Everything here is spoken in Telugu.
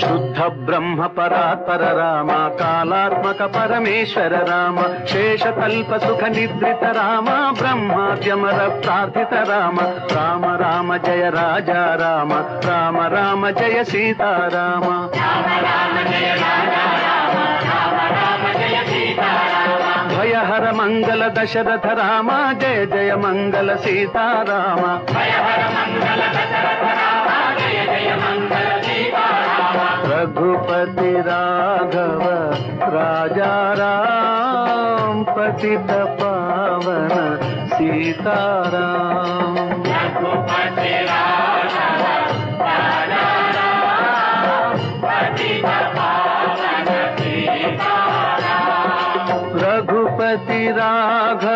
శుద్ధ బ్రహ్మ పరాత్పర రామ, కాలాత్మక పరమేశ్వర రామ, శేషకల్ప సుఖ నిద్రిత రామ, బ్రహ్మాద్యమర ప్రార్థిత రామ. రామ రామ జయ రాజా రామ, రామ రామ జయ సీతారామ. భయహర మంగళ దశరథ రామ, జయ జయ మంగళ సీతారామ. रघुपति राघव राजा राम, पतित पावन सीताराम. रघुपति राघव राजा राम, पतित पावन सीताराम. रघुपति राघव